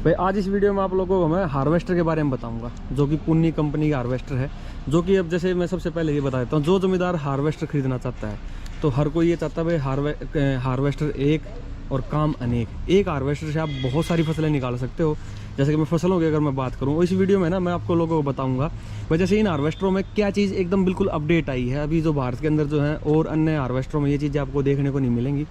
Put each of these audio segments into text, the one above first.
भाई आज इस वीडियो में आप लोगों को मैं हार्वेस्टर के बारे में बताऊंगा, जो कि पुन्नी कंपनी का हार्वेस्टर है। जो कि अब जैसे मैं सबसे पहले ये बता देता हूँ, जो जमींदार हार्वेस्टर खरीदना चाहता है तो हर कोई ये चाहता है भाई हार्वेस्टर एक और काम अनेक। एक हार्वेस्टर से आप बहुत सारी फसलें निकाल सकते हो। जैसे कि मैं फसलों की अगर मैं बात करूँ, इस वीडियो में ना मैं आपको लोगों को बताऊंगा भाई जैसे इन हार्वेस्टरों में क्या चीज़ एकदम बिल्कुल अपडेट आई है अभी जो भारत के अंदर जो है, और अन्य हार्वेस्टरों में ये चीज़ें आपको देखने को नहीं मिलेंगी।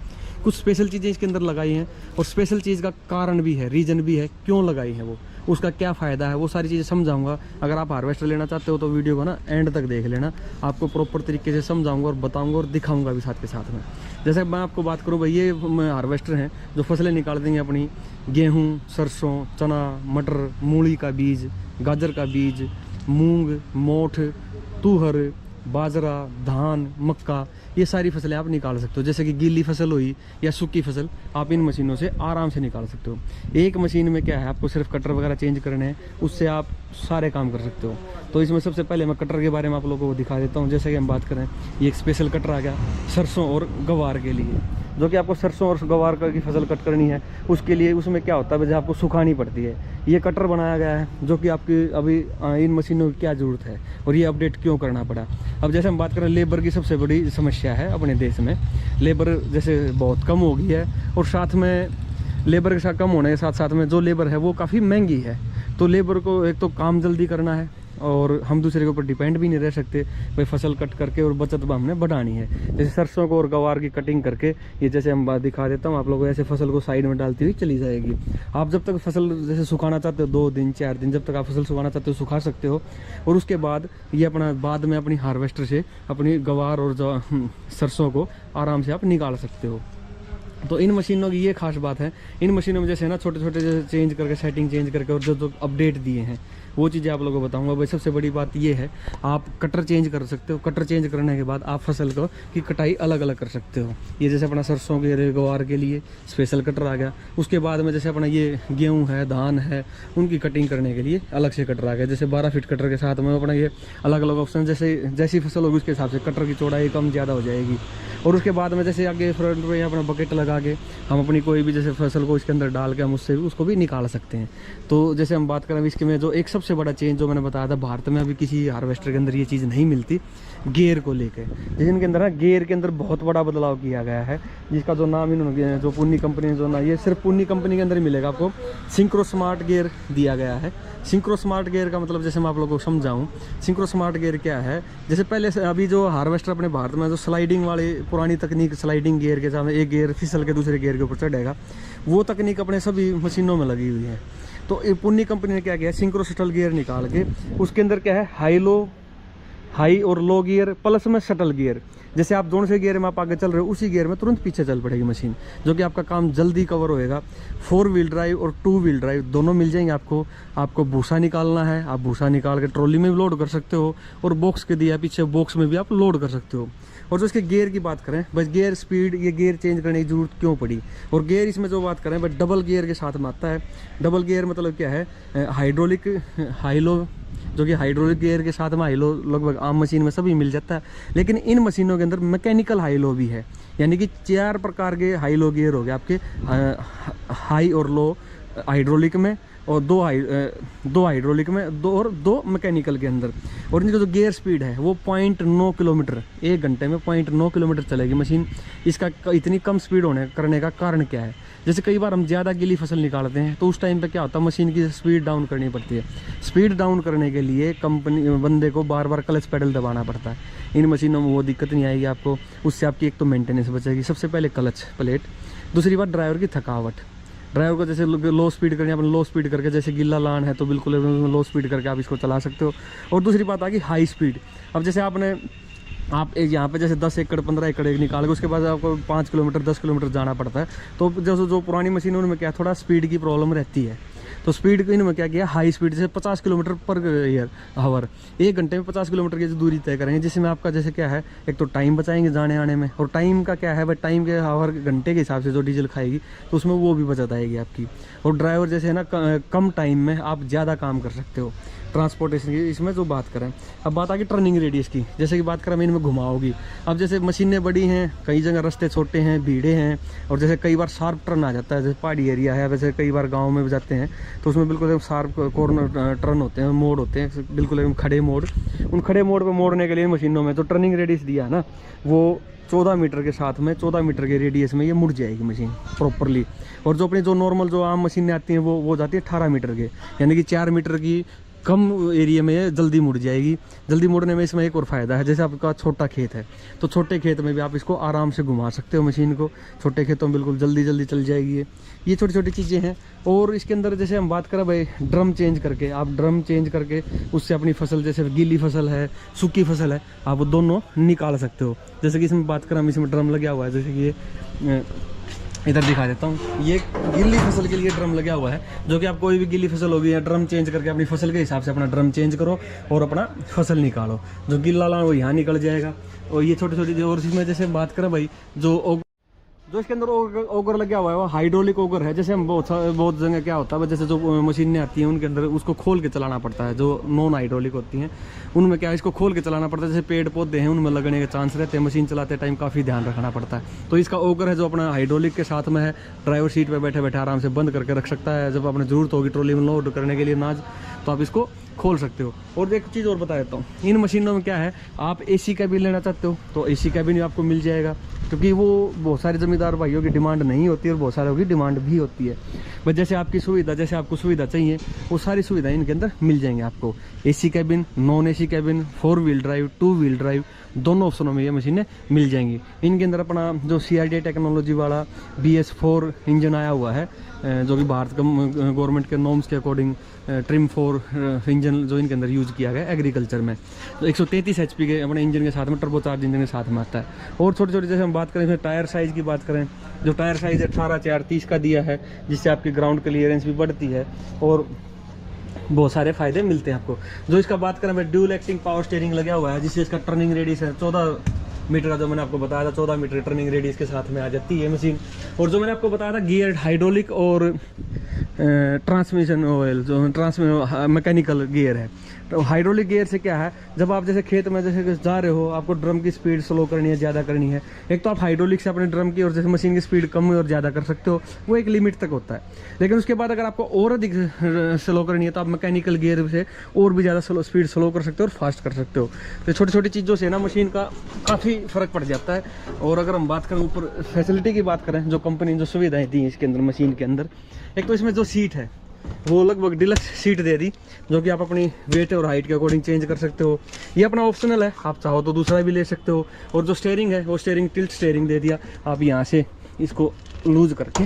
कुछ स्पेशल चीज़ें इसके अंदर लगाई हैं और स्पेशल चीज़ का कारण भी है, रीज़न भी है क्यों लगाई है, वो उसका क्या फ़ायदा है, वो सारी चीज़ें समझाऊंगा। अगर आप हार्वेस्टर लेना चाहते हो तो वीडियो को ना एंड तक देख लेना, आपको प्रॉपर तरीके से समझाऊंगा और बताऊंगा और दिखाऊंगा भी साथ के साथ में। जैसे मैं आपको बात करूँ भाई, ये हार्वेस्टर हैं जो फसलें निकाल देंगे अपनी, गेहूँ, सरसों, चना, मटर, मूली का बीज, गाजर का बीज, मूंग, मोठ, तुहर, बाजरा, धान, मक्का, ये सारी फसलें आप निकाल सकते हो। जैसे कि गीली फसल हुई या सूखी फसल, आप इन मशीनों से आराम से निकाल सकते हो। एक मशीन में क्या है, आपको सिर्फ कटर वगैरह चेंज करने हैं, उससे आप सारे काम कर सकते हो। तो इसमें सबसे पहले मैं कटर के बारे में आप लोगों को दिखा देता हूँ। जैसे कि हम बात करें, ये एक स्पेशल कटर आ गया सरसों और गवार के लिए, जो कि आपको सरसों और गवार की फसल कट करनी है। उसके लिए उसमें क्या होता है, जब आपको सुखानी पड़ती है, ये कटर बनाया गया है जो कि आपकी अभी इन मशीनों की क्या ज़रूरत है और ये अपडेट क्यों करना पड़ा। अब जैसे हम बात करें, लेबर की सबसे बड़ी समस्या है अपने देश में, लेबर जैसे बहुत कम हो गई है, और साथ में लेबर के साथ कम होने के साथ साथ में जो लेबर है वो काफ़ी महंगी है। तो लेबर को एक तो काम जल्दी करना है और हम दूसरे के ऊपर डिपेंड भी नहीं रह सकते भाई, फसल कट करके और बचत हमने बढ़ानी है। जैसे सरसों को और गवार की कटिंग करके, ये जैसे हम बात दिखा देता हूँ आप लोगों को, ऐसे फसल को साइड में डालती हुई चली जाएगी। आप जब तक फसल जैसे सुखाना चाहते हो 2 दिन 4 दिन, जब तक आप फसल सुखाना चाहते हो सुखा सकते हो, और उसके बाद ये अपना बाद में अपनी हार्वेस्टर से अपनी गवार और सरसों को आराम से आप निकाल सकते हो। तो इन मशीनों की ये खास बात है, इन मशीनों में जैसे ना छोटे छोटे जैसे चेंज करके, सेटिंग चेंज करके, और जो अपडेट दिए हैं वो चीज़ें आप लोगों को बताऊंगा। भाई सबसे बड़ी बात ये है, आप कटर चेंज कर सकते हो। कटर चेंज करने के बाद आप फसल को की कटाई अलग अलग कर सकते हो। ये जैसे अपना सरसों के गवार के लिए स्पेशल कटर आ गया। उसके बाद में जैसे अपना ये गेहूँ है, धान है, उनकी कटिंग करने के लिए अलग से कटर आ गया। जैसे 12 फीट कटर के साथ में अपना ये अलग अलग ऑप्शन, जैसे जैसी फसल होगी उसके हिसाब से कटर की चौड़ाई कम ज़्यादा हो जाएगी। और उसके बाद में जैसे आगे फ्रंट में अपना बकेट लगा के हम अपनी कोई भी जैसे फसल को इसके अंदर डाल के हम उससे उसको भी निकाल सकते हैं। तो जैसे हम बात करें इसके में, जो एक सबसे बड़ा चेंज जो मैंने बताया था, भारत में अभी किसी हार्वेस्टर के अंदर ये चीज़ नहीं मिलती, गियर को लेकर। जिनके अंदर ना गियर के अंदर बहुत बड़ा बदलाव किया गया है, जिसका जो नाम इन्होंने, जो पुन्नी कंपनी ने जो ना, ये सिर्फ पुन्नी कंपनी के अंदर ही मिलेगा आपको, सिंक्रो स्मार्ट गियर दिया गया है। सिंक्रो स्मार्ट गियर का मतलब जैसे मैं आप लोगों को समझाऊं, सिंक्रो स्मार्ट गियर क्या है। जैसे पहले से अभी जो हार्वेस्टर अपने भारत में जो स्लाइडिंग वाली पुरानी तकनीक, स्लाइडिंग गियर के सामने एक गियर फिसल के दूसरे गियर के ऊपर चढ़ेगा, वो तकनीक अपने सभी मशीनों में लगी हुई है। तो पुन्नी कंपनी ने क्या किया, सिंक्रो शटल गियर निकाल के उसके अंदर क्या है, हाई और लो गियर प्लस में शटल गियर। जैसे आप दोनों से गियर में आप आगे चल रहे हो, उसी गियर में तुरंत पीछे चल पड़ेगी मशीन, जो कि आपका काम जल्दी कवर होएगा। 4 व्हील ड्राइव और 2 व्हील ड्राइव दोनों मिल जाएंगे आपको। आपको भूसा निकालना है, आप भूसा निकाल के ट्रॉली में भी लोड कर सकते हो, और बॉक्स के दिया पीछे बॉक्स में भी आप लोड कर सकते हो। और जो इसके गियर की बात करें, बस गियर स्पीड, ये गियर चेंज करने की जरूरत क्यों पड़ी। और गियर इसमें जो बात करें, बस डबल गियर के साथ में आता है। डबल गियर मतलब क्या है, हाइड्रोलिक हाईलो, जो कि हाइड्रोलिक गियर के साथ में हाईलो लगभग आम मशीन में सभी मिल जाता है, लेकिन इन मशीनों के अंदर मैकेनिकल हाईलो भी है। यानी कि 4 प्रकार के हाईलो गियर हो गए आपके, हाई और लो हाइड्रोलिक में, और 2 हाइड्रोलिक में, 2 मैकेनिकल के अंदर। और इनकी जो गियर स्पीड है वो 0.9 किलोमीटर, 1 घंटे में 0.9 किलोमीटर चलेगी मशीन। इसका इतनी कम स्पीड होने करने का कारण क्या है, जैसे कई बार हम ज़्यादा गीली फसल निकालते हैं तो उस टाइम पे क्या होता है, मशीन की स्पीड डाउन करनी पड़ती है। स्पीड डाउन करने के लिए बंदे को बार बार क्लच पेडल दबाना पड़ता है। इन मशीनों में वो दिक्कत नहीं आएगी आपको। उससे आपकी एक तो मेंटेनेंस बचेगी, सबसे पहले क्लच प्लेट, दूसरी बात ड्राइवर की थकावट। ड्राइवर को जैसे लो स्पीड करनी है, अपन लो स्पीड करके, जैसे गीला लान है तो बिल्कुल लो स्पीड करके आप इसको चला सकते हो। और दूसरी बात आ गई हाई स्पीड। अब जैसे आप एक यहाँ पे जैसे 10 एकड़ 15 एकड़ एक निकाल के उसके बाद आपको 5 किलोमीटर 10 किलोमीटर जाना पड़ता है। तो जैसे जो पुरानी मशीनों में क्या थोड़ा स्पीड की प्रॉब्लम रहती है, तो स्पीड को इन्होंने क्या किया, हाई स्पीड जैसे 50 किलोमीटर पर आवर, 1 घंटे में 50 किलोमीटर की दूरी तय करेंगे, जिसमें आपका जैसे क्या है, एक तो टाइम बचाएंगे जाने आने में, और टाइम का क्या है भाई, टाइम के आवर घंटे के हिसाब से जो डीजल खाएगी तो उसमें वो भी बचत आएगी आपकी। और ड्राइवर जैसे है ना, कम टाइम में आप ज़्यादा काम कर सकते हो। ट्रांसपोर्टेशन की इसमें जो बात करें। अब बात आ गई टर्निंग रेडियस की, जैसे कि बात करें मैं इनमें घुमाओगी। अब जैसे मशीनें बड़ी हैं, कई जगह रास्ते छोटे हैं, भीड़े हैं, और जैसे कई बार शार्प टर्न आ जाता है, जैसे पहाड़ी एरिया है, वैसे कई बार गाँव में भी जाते हैं तो उसमें बिल्कुल एकदम शार्प कॉर्नर टर्न होते हैं, मोड़ होते हैं, बिल्कुल एकदम खड़े मोड़। उन खड़े मोड़ पर मोड़ने के लिए मशीनों में जो टर्निंग रेडियस दिया है ना, वो 14 मीटर के साथ में 14 मीटर के रेडियस में ये मुड़ जाएगी मशीन प्रॉपरली। और जो अपनी जो नॉर्मल जो आम मशीनें आती हैं वो जाती है 18 मीटर के, यानी कि 4 मीटर की कम एरिया में ये जल्दी मुड़ जाएगी। जल्दी मुड़ने में इसमें एक और फ़ायदा है, जैसे आपका छोटा खेत है तो छोटे खेत में भी आप इसको आराम से घुमा सकते हो मशीन को, छोटे खेतों में बिल्कुल जल्दी जल्दी चल जाएगी ये छोटी छोटी चीज़ें हैं। और इसके अंदर जैसे हम बात करें भाई, ड्रम चेंज करके, आप ड्रम चेंज करके उससे अपनी फसल, जैसे गीली फसल है, सूखी फसल है, आप वो दोनों निकाल सकते हो। जैसे कि इसमें बात करें, हम इसमें ड्रम लगा हुआ है, जैसे कि ये इधर दिखा देता हूँ, ये गीली फसल के लिए ड्रम लगा हुआ है, जो कि आप कोई भी गीली फसल होगी या ड्रम चेंज करके अपनी फसल के हिसाब से अपना ड्रम चेंज करो और अपना फसल निकालो। जो गीला लाना वो यहाँ निकल जाएगा। और ये छोटी छोटी, और इसमें जैसे बात करें भाई, जो इसके अंदर ओगर लगा हुआ है वो हाइड्रोलिक ओगर है। जैसे हम बहुत जगह क्या होता है, जैसे जो मशीनें आती हैं उनके अंदर उसको खोल के चलाना पड़ता है, जो नॉन हाइड्रोलिक होती हैं उनमें क्या है, इसको खोल के चलाना पड़ता है। जैसे पेड़ पौधे हैं उनमें लगने के चांस रहते हैं, मशीन चलाते टाइम काफ़ी ध्यान रखना पड़ता है। तो इसका ओगर है जो अपना हाइड्रोलिक के साथ में है, ड्राइवर सीट पर बैठे बैठे आराम से बंद करके रख सकता है। जब अपने ज़रूरत होगी ट्रॉली में लोड करने के लिए अनाज, तो आप इसको खोल सकते हो। और एक चीज़ और बता देता हूँ, इन मशीनों में क्या है, आप एसी कैबिन लेना चाहते हो तो एसी कैबिन आपको मिल जाएगा, क्योंकि वो बहुत सारे ज़मींदार भाइयों की डिमांड नहीं होती है और बहुत सारों की डिमांड भी होती है। बस जैसे आपकी सुविधा, जैसे आपको सुविधा चाहिए वो सारी सुविधाएं इनके अंदर मिल जाएंगे आपको। AC cabin, non AC cabin, 4 wheel drive, 2 wheel drive, दोनों ऑप्शनों में ये मशीनें मिल जाएंगी। इनके अंदर अपना जो CRDI टेक्नोलॉजी वाला BS4 इंजन आया हुआ है, जो कि भारत गवर्नमेंट के नॉर्म्स के अकॉर्डिंग ट्रिम 4 इंजन जो इनके अंदर यूज़ किया गया एग्रीकल्चर में। तो 133 HP के अपने इंजन के साथ में, टर्बोचार्ज इंजन के साथ में आता है। और छोटे छोटे जैसे हम बात करें, इसमें टायर साइज़ की बात करें, जो टायर साइज़ 18/4 का दिया है, जिससे आपकी ग्राउंड क्लियरेंस भी बढ़ती है और बहुत सारे फायदे मिलते हैं आपको। जो इसका बात करें मैं, ड्यूल एक्टिंग पावर स्टीयरिंग लगा हुआ है, जिससे इसका टर्निंग रेडियस है 14 मीटर का, जो मैंने आपको बताया था 14 मीटर टर्निंग रेडियस के साथ में आ जाती है मशीन। और जो मैंने आपको बताया था गियर हाइड्रोलिक और ट्रांसमिशन ऑयल, जो मैकेनिकल गियर है। तो हाइड्रोलिक गियर से क्या है, जब आप जैसे खेत में जैसे जा रहे हो, आपको ड्रम की स्पीड स्लो करनी है, ज़्यादा करनी है, एक तो आप हाइड्रोलिक से अपने ड्रम की और जैसे मशीन की स्पीड कम और ज़्यादा कर सकते हो, वो एक लिमिट तक होता है। लेकिन उसके बाद अगर आपको और अधिक स्लो करनी है तो आप मैकेनिकल गियर से और भी ज़्यादा स्पीड स्लो कर सकते हो और फास्ट कर सकते हो। तो छोटी छोटी चीज़ों से ना मशीन का काफ़ी फ़र्क पड़ जाता है। और अगर हम बात करें ऊपर फैसिलिटी की बात करें, जो कंपनी जो सुविधाएँ दी हैं इसके अंदर मशीन के अंदर, एक तो इसमें जो सीट है वो लगभग डिलक्स सीट दे दी, जो कि आप अपनी वेट और हाइट के अकॉर्डिंग चेंज कर सकते हो। ये अपना ऑप्शनल है, आप चाहो तो दूसरा भी ले सकते हो। और जो स्टीयरिंग है वो स्टीयरिंग टिल्ट स्टीयरिंग दे दिया, आप यहाँ से इसको लूज करके,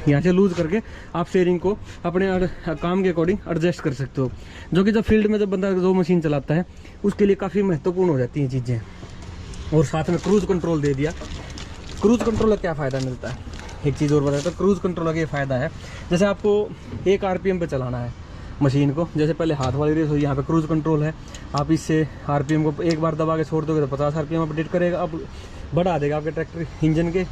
यहाँ से लूज करके आप स्टीयरिंग को अपने काम के अकॉर्डिंग एडजस्ट कर सकते हो, जो कि जब फील्ड में जब बंदा जो मशीन चलाता है उसके लिए काफ़ी महत्वपूर्ण हो जाती हैं चीज़ें। और साथ में क्रूज़ कंट्रोल दे दिया। क्रूज़ कंट्रोल का क्या फ़ायदा मिलता है, एक चीज़ और बताया तो क्रूज़ कंट्रोल का ये फ़ायदा है, जैसे आपको 1 RPM पे चलाना है मशीन को, जैसे पहले हाथ वाली रेस हुई, यहाँ पे क्रूज़ कंट्रोल है, आप इससे RPM को एक बार दबा के छोड़ दोगे तो 50 RPM अपडेट करेगा, अब बढ़ा देगा आपके ट्रैक्टर इंजन के।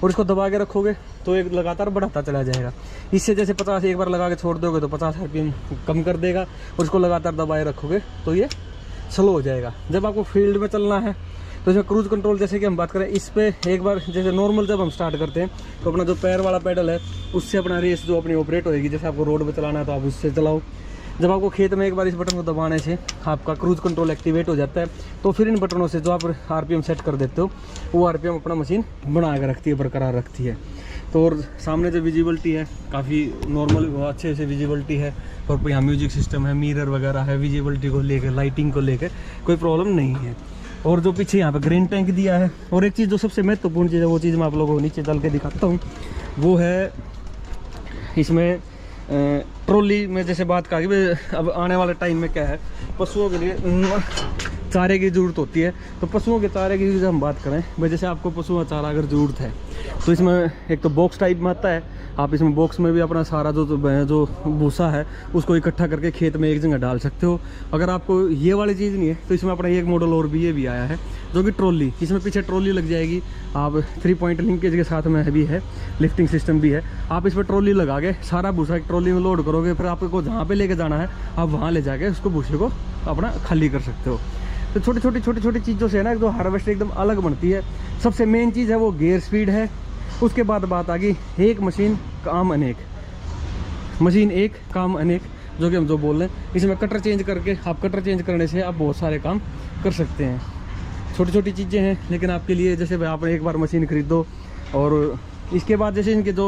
और इसको दबा के रखोगे तो एक लगातार बढ़ाता चला जाएगा। इससे जैसे 50 एक बार लगा के छोड़ दोगे तो 50 RPM कम कर देगा, और इसको लगातार दबाए रखोगे तो ये स्लो हो जाएगा। जब आपको फील्ड में चलना है तो इसमें क्रूज़ कंट्रोल, जैसे कि हम बात करें इस पे, एक बार जैसे नॉर्मल जब हम स्टार्ट करते हैं तो अपना जो पैर वाला पैडल है उससे अपना रेस जो अपनी ऑपरेट होएगी, जैसे आपको रोड पे चलाना है तो आप उससे चलाओ। जब आपको खेत में एक बार इस बटन को दबाने से आपका क्रूज़ कंट्रोल एक्टिवेट हो जाता है, तो फिर इन बटनों से जो आप RPM सेट कर देते हो वो RPM अपना मशीन बना के रखती है, बरकरार रखती है। तो और सामने जो विजिबिलिटी है काफ़ी नॉर्मल अच्छे से विजिबिलिटी है, और यहाँ म्यूजिक सिस्टम है, मिरर वगैरह है, विजिबिलिटी को लेकर, लाइटिंग को लेकर कोई प्रॉब्लम नहीं है। और जो पीछे यहाँ पे ग्रेन टैंक दिया है। और एक चीज़ जो सबसे महत्वपूर्ण चीज़ है, वो चीज़ मैं आप लोगों को नीचे चल के दिखाता हूँ, वो है इसमें ट्रॉली में जैसे बात कहा कि अब आने वाले टाइम में क्या है, पशुओं के लिए चारे की ज़रूरत होती है। तो पशुओं के चारे की हम बात करें भाई, जैसे आपको पशुओं का चारा अगर ज़रूरत है तो इसमें एक तो बॉक्स टाइप में आता है, आप इसमें बॉक्स में भी अपना सारा जो भूसा है उसको इकट्ठा करके खेत में एक जगह डाल सकते हो। अगर आपको ये वाली चीज़ नहीं है तो इसमें अपना एक मॉडल और भी ये भी आया है जो कि ट्रॉली, इसमें पीछे ट्रॉली लग जाएगी। आप 3 पॉइंट लिंकेज के साथ में भी है, लिफ्टिंग सिस्टम भी है। आप इस पर ट्रॉली लगा के सारा भूसा एक ट्रॉली में लोड करोगे, फिर आपको जहाँ पे लेके जाना है आप वहाँ ले जाके उसको भूसे को अपना खाली कर सकते हो। तो छोटी छोटी चीज़ों से है ना जो हार्वेस्टर एकदम अलग बनती है। सबसे मेन चीज़ है वो गियर स्पीड है। उसके बाद बात आ गई एक मशीन काम अनेक, मशीन एक काम अनेक, जो कि हम जो बोल रहे हैं। इसमें कटर चेंज करके, आप कटर चेंज करने से आप बहुत सारे काम कर सकते हैं। छोटी छोटी चीज़ें हैं लेकिन आपके लिए, जैसे भाई आप एक बार मशीन खरीदो और इसके बाद जैसे इनके जो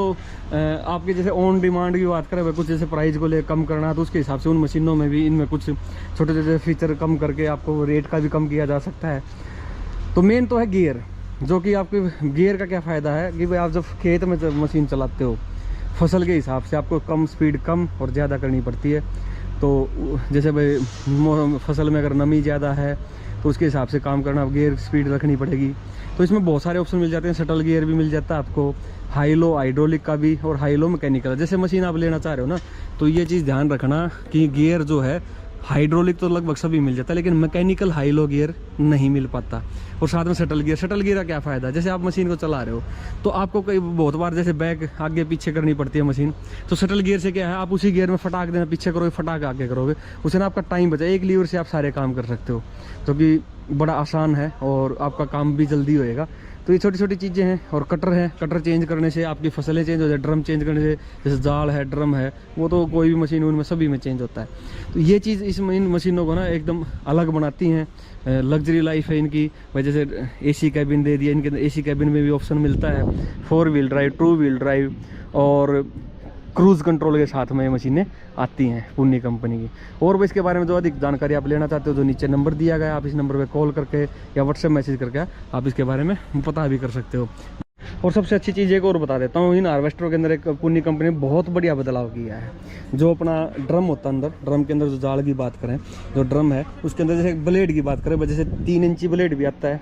आपके जैसे ऑन डिमांड की बात करें, कुछ जैसे प्राइस को ले कम करना है तो उसके हिसाब से उन मशीनों में भी इनमें कुछ छोटे छोटे फीचर कम करके आपको रेट का भी कम किया जा सकता है। तो मेन तो है गियर, जो कि आपके गियर का क्या फ़ायदा है कि भाई आप जब खेत में जब मशीन चलाते हो फसल के हिसाब से आपको कम स्पीड कम और ज़्यादा करनी पड़ती है। तो जैसे भाई फसल में अगर नमी ज़्यादा है तो उसके हिसाब से काम करना, गियर स्पीड रखनी पड़ेगी। तो इसमें बहुत सारे ऑप्शन मिल जाते हैं। शटल गियर भी मिल जाता है आपको, हाई लो हाइड्रोलिक का भी और हाई लो मैकेनिकल। जैसे मशीन आप लेना चाह रहे हो ना तो ये चीज़ ध्यान रखना कि गियर जो है हाइड्रोलिक तो लगभग सभी मिल जाता है लेकिन मैकेनिकल हाई लो गियर नहीं मिल पाता। और साथ में शटल गियर का क्या फ़ायदा है, जैसे आप मशीन को चला रहे हो तो आपको कई बहुत बार जैसे बैक आगे पीछे करनी पड़ती है मशीन, तो शटल गियर से क्या है आप उसी गियर में फटाक देना पीछे करोगे, फटाक आगे करोगे, उससे ना आपका टाइम बचा। एक लीवर से आप सारे काम कर सकते हो जो कि बड़ा आसान है और आपका काम भी जल्दी होएगा। तो ये छोटी छोटी चीज़ें हैं। और कटर है, कटर चेंज करने से आपकी फसलें चेंज हो जाए, ड्रम चेंज करने से, जैसे जाल है, ड्रम है, वो तो कोई भी मशीन उनमें सभी में चेंज होता है। तो ये चीज़ इन मशीनों को ना एकदम अलग बनाती हैं। लग्जरी लाइफ है इनकी। भाई जैसे एसी कैबिन दे दिया, इनके एसी कैबिन में भी ऑप्शन मिलता है 4 व्हील ड्राइव, 2 व्हील ड्राइव और क्रूज़ कंट्रोल के साथ में ये मशीनें आती हैं पुन्नी कंपनी की। और भी इसके बारे में जो अधिक जानकारी आप लेना चाहते हो, जो नीचे नंबर दिया गया है, आप इस नंबर पे कॉल करके या व्हाट्सएप मैसेज करके आप इसके बारे में पता भी कर सकते हो। और सबसे अच्छी चीज़ एक और बता देता हूँ, इन हार्वेस्टरों के अंदर एक पुन्नी कंपनी ने बहुत बढ़िया बदलाव किया है। जो अपना ड्रम होता है, अंदर ड्रम के अंदर जो जाल की बात करें, जो ड्रम है उसके अंदर जैसे ब्लेड की बात करें, जैसे 3 इंची ब्लेड भी आता है,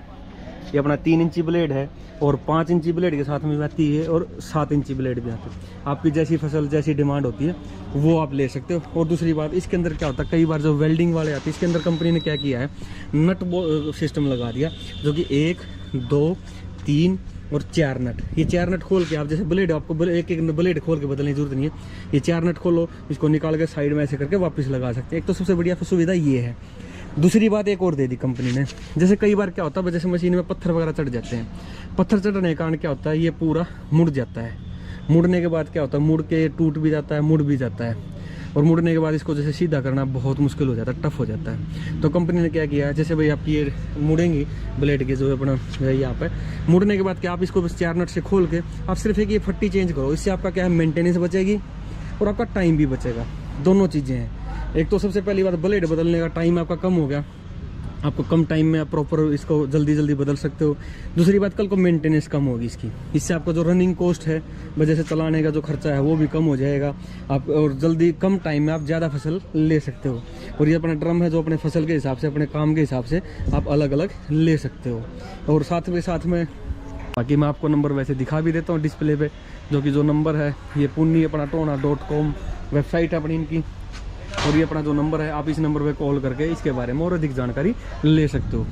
ये अपना 3 इंची ब्लेड है और 5 इंची ब्लेड के साथ में भी आती है और 7 इंची ब्लेड भी आती है। आपकी जैसी फसल जैसी डिमांड होती है वो आप ले सकते हो। और दूसरी बात इसके अंदर क्या होता है, कई बार जो वेल्डिंग वाले आते हैं इसके अंदर कंपनी ने क्या किया है, नट सिस्टम लगा दिया, जो कि 1, 2, 3 और 4 नट। ये 4 नट खोल के आप जैसे ब्लेड, आपको एक एक ब्लेड खोल के बदलने की जरूरत नहीं है। ये 4 नट खोलो, इसको निकाल के साइड में ऐसे करके वापस लगा सकते हैं। एक तो सबसे बढ़िया सुविधा ये है। दूसरी बात एक और दे दी कंपनी ने, जैसे कई बार क्या होता है जैसे मशीन में पत्थर वगैरह चढ़ जाते हैं, पत्थर चढ़ने के कारण क्या होता है ये पूरा मुड़ जाता है। मुड़ने के बाद क्या होता है, मुड़ के टूट भी जाता है, मुड़ भी जाता है। और मुड़ने के बाद इसको जैसे सीधा करना बहुत मुश्किल हो जाता है, टफ हो जाता है। तो कंपनी ने क्या किया है, जैसे भाई आपकी ये मुड़ेंगी ब्लेड के जो है अपना यहाँ पे, मुड़ने के बाद क्या आप इसको बस 4 नट से खोल के आप सिर्फ एक ये फट्टी चेंज करो। इससे आपका क्या है, मेंटेनेंस बचेगी और आपका टाइम भी बचेगा। दोनों चीज़ें हैं। एक तो सबसे पहली बात ब्लेड बदलने का टाइम आपका कम हो गया, आपको कम टाइम में आप प्रॉपर इसको जल्दी जल्दी बदल सकते हो। दूसरी बात कल को मेंटेनेंस कम होगी इसकी, इससे आपका जो रनिंग कॉस्ट है वजह से चलाने का जो खर्चा है वो भी कम हो जाएगा आप, और जल्दी कम टाइम में आप ज़्यादा फसल ले सकते हो। और ये अपना ड्रम है जो अपने फसल के हिसाब से, अपने काम के हिसाब से आप अलग अलग ले सकते हो। और साथ में बाकी मैं आपको नंबर वैसे दिखा भी देता हूँ डिस्प्ले पे, जो कि जो नंबर है ये पुन्नी अपना टोना.com वेबसाइट है अपनी इनकी। और ये अपना जो नंबर है आप इस नंबर पे कॉल करके इसके बारे में और अधिक जानकारी ले सकते हो।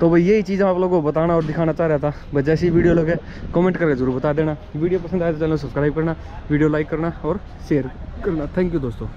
तो भाई यही चीज़ आप लोगों को बताना और दिखाना चाह रहा था। भाई जैसी वीडियो लगे कमेंट करके जरूर बता देना। वीडियो पसंद आए तो चैनल सब्सक्राइब करना, वीडियो लाइक करना और शेयर करना। थैंक यू दोस्तों।